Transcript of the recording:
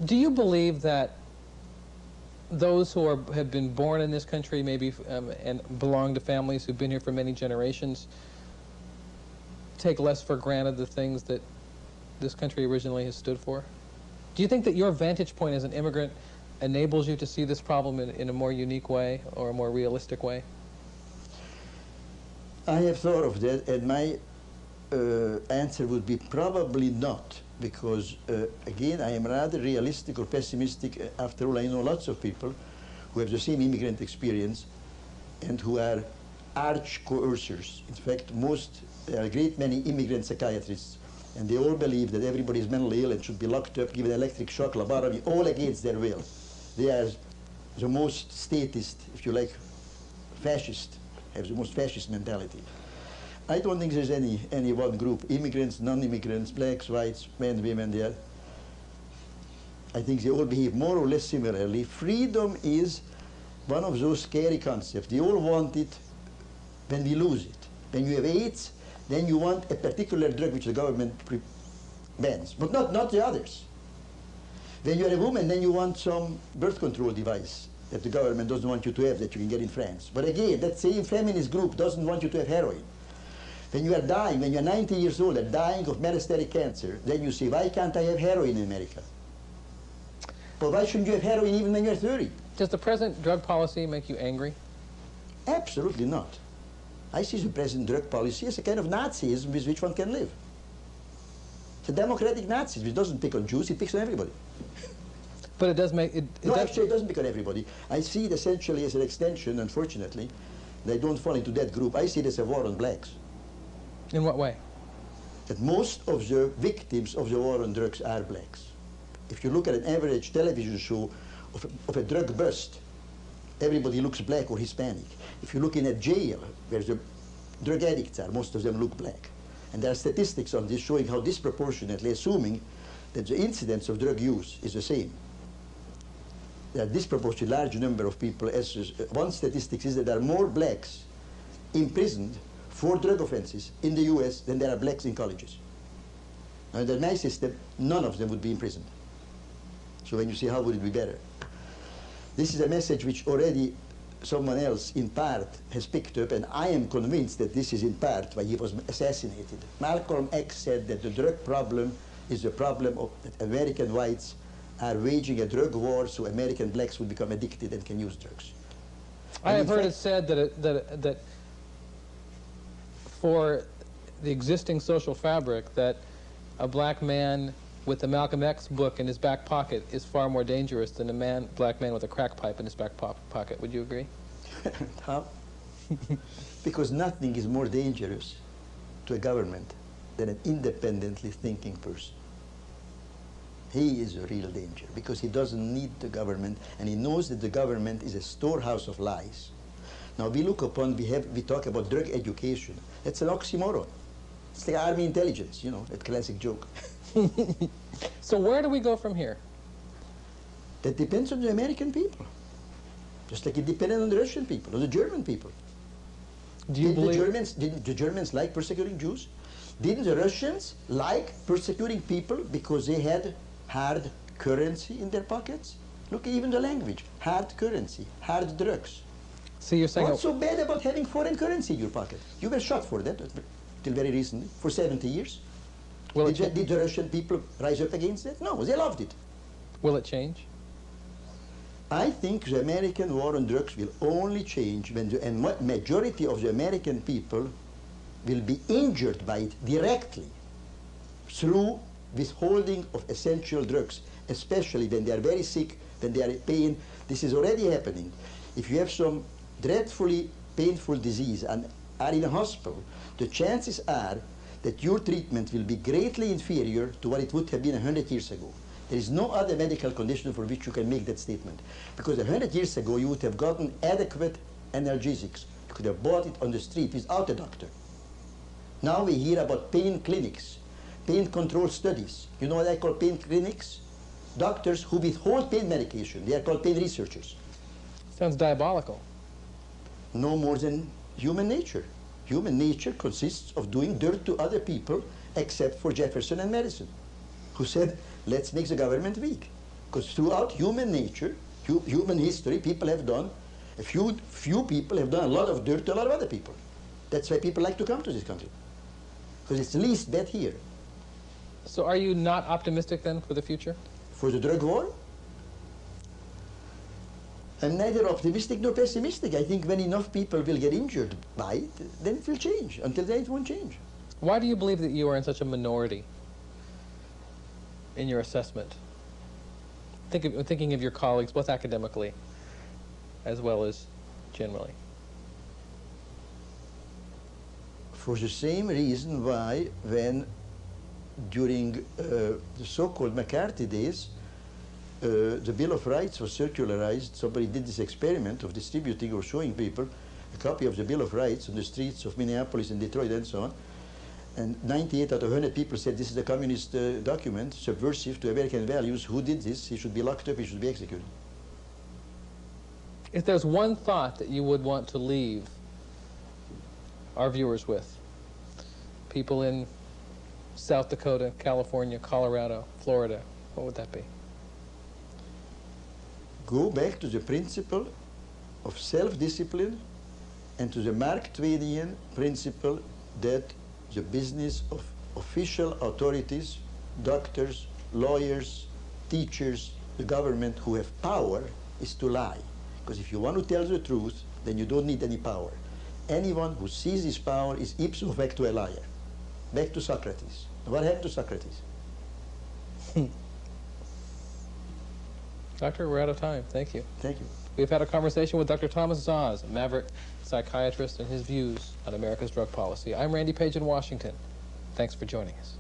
Do you believe that those who have been born in this country, maybe, and belong to families who've been here for many generations, take less for granted the things that this country originally has stood for? Do you think that your vantage point as an immigrant enables you to see this problem in a more unique way or a more realistic way? I have thought of that, and my answer would be probably not, because again, I am rather realistic or pessimistic. After all, I know lots of people who have the same immigrant experience and who are arch coercers. In fact, there are a great many immigrant psychiatrists, and they all believe that everybody is mentally ill and should be locked up, given electric shock, lobotomy, all against their will. They are the most statist, if you like, fascist, have the most fascist mentality. I don't think there's any one group, immigrants, non-immigrants, blacks, whites, men, women, there. I think they all behave more or less similarly. Freedom is one of those scary concepts. They all want it when we lose it. When you have AIDS, then you want a particular drug which the government bans, but not the others. When you're a woman, then you want some birth control device that the government doesn't want you to have, that you can get in France. But again, that same feminist group doesn't want you to have heroin. When you are dying, when you're 90 years old and dying of metastatic cancer, then you say, why can't I have heroin in America? But why shouldn't you have heroin even when you're 30? Does the present drug policy make you angry? Absolutely not. I see the present drug policy as a kind of Nazism with which one can live. It's a democratic Nazism, which doesn't pick on Jews, it picks on everybody. But it does make it. Actually, it doesn't pick on everybody. I see it essentially as an extension, unfortunately. They don't fall into that group. I see it as a war on blacks. In what way? That most of the victims of the war on drugs are blacks. If you look at an average television show of a drug bust, everybody looks black or Hispanic. If you look in a jail where the drug addicts are, most of them look black. And there are statistics on this showing how disproportionately, assuming that the incidence of drug use is the same, there are disproportionately large number of people. One statistic is that there are more blacks imprisoned for drug offenses in the US than there are blacks in colleges. Now, under my system, none of them would be imprisoned. So when you say, how would it be better? This is a message which already someone else, in part, has picked up, and I am convinced that this is in part why he was assassinated. Malcolm X said that the drug problem is a problem of that American whites are waging a drug war, so American blacks will become addicted and can use drugs. I have heard it said that for the existing social fabric, that a black man with a Malcolm X book in his back pocket is far more dangerous than a black man with a crack pipe in his back pocket. Would you agree? How? Because nothing is more dangerous to a government than an independently thinking person. He is a real danger because he doesn't need the government, and he knows that the government is a storehouse of lies. Now we look upon, we talk about drug education. That's an oxymoron. It's like army intelligence, you know, that classic joke. So where do we go from here? That depends on the American people. Just like it depended on the Russian people, or the German people. Do you believe didn't the Germans like persecuting Jews? Didn't the Russians like persecuting people because they had hard currency in their pockets? Look, even the language, hard currency, hard drugs. So you're saying what's so bad about having foreign currency in your pocket? You were shot for that till very recently, for 70 years. Did the Russian people rise up against that? No, they loved it. Will it change? I think the American war on drugs will only change when the majority of the American people will be injured by it directly through withholding of essential drugs, especially when they are very sick, when they are in pain. This is already happening. If you have some dreadfully painful disease and are in a hospital, the chances are that your treatment will be greatly inferior to what it would have been 100 years ago. There is no other medical condition for which you can make that statement. Because 100 years ago, you would have gotten adequate analgesics. You could have bought it on the street without a doctor. Now we hear about pain clinics, pain control studies. You know what I call pain clinics? Doctors who withhold pain medication. They are called pain researchers. Sounds diabolical. No more than human nature. Human nature consists of doing dirt to other people, except for Jefferson and Madison, who said, let's make the government weak. Because throughout human nature, human history, people have done, a few people have done a lot of dirt to a lot of other people. That's why people like to come to this country. Because it's least bad here. So are you not optimistic then for the future? For the drug war? I'm neither optimistic nor pessimistic. I think when enough people will get injured by it, then it will change. Until then, it won't change. Why do you believe that you are in such a minority in your assessment? Thinking of your colleagues, both academically as well as generally. For the same reason why when during the so-called McCarthy days, the Bill of Rights was circularized. Somebody did this experiment of distributing or showing people a copy of the Bill of Rights on the streets of Minneapolis and Detroit and so on. And 98 out of 100 people said this is a communist document, subversive to American values. Who did this? He should be locked up, he should be executed. If there's one thought that you would want to leave our viewers with, people in South Dakota, California, Colorado, Florida, what would that be? Go back to the principle of self-discipline and to the Mark Twainian principle that the business of official authorities, doctors, lawyers, teachers, the government who have power is to lie. Because if you want to tell the truth, then you don't need any power. Anyone who seizes power is ipso facto a liar. Back to Socrates. What happened to Socrates? Doctor, we're out of time. Thank you. Thank you. We've had a conversation with Dr. Thomas Szasz, a maverick psychiatrist, and his views on America's drug policy. I'm Randy Page in Washington. Thanks for joining us.